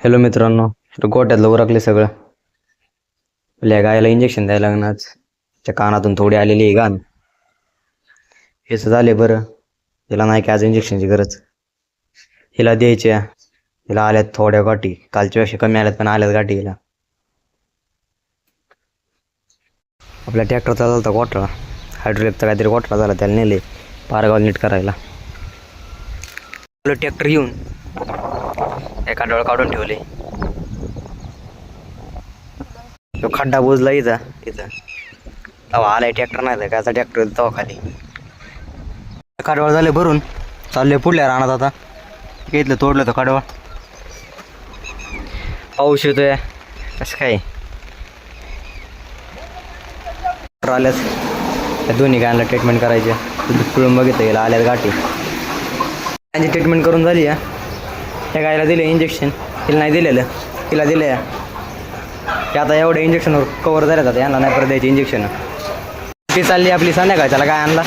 Hello मित्रांनो, तर गोट्यातलं उरकले सगळं. आपल्या गायला इंजेक्शन द्यायला लागणार. त्या कानातून थोडी आलेली आहे घाण. हेच झाले बरं. हिला नाही की आज इंजेक्शनची गरज. हिला द्यायच्या. हिला आल्यात थोड्या गाठी. कालच्या पेक्षा कमी आल्यात पण आल्यात गाठी हिला. आपल्या ट्रॅक्टर चालवता गोठा. हायड्रोलिकचा काहीतरी गोठा झाला, त्याला नेले पारगाव नीट करायला. ट्रॅक्टर घेऊन एका डोळ काढून ठेवले. तो खड्डा बुजला इथं तेव्हा आलाय ट्रॅक्टर नाही काय ट्रॅक्टर तेव्हा खाली कडवळ झाले भरून चालले पुढल्या रानात. आता घेतलं तोडलं तर कडवळ पाऊस येतोय कसं काय आल्यास त्या दोन्ही गायांना ट्रीटमेंट करायची. पिळून बघितलं गेलं आल्यात गाठी. त्यांची ट्रीटमेंट करून झाली आहे. त्या गायला दिलं इंजेक्शन, तिला नाही दिलेलं, तिला दिलं. ते आता एवढ्या इंजेक्शनवर कवर झाल्यात. आता यांना नाही परत द्यायची इंजेक्शन. ती चालली आपली संध्याकाळ. त्याला काय आणला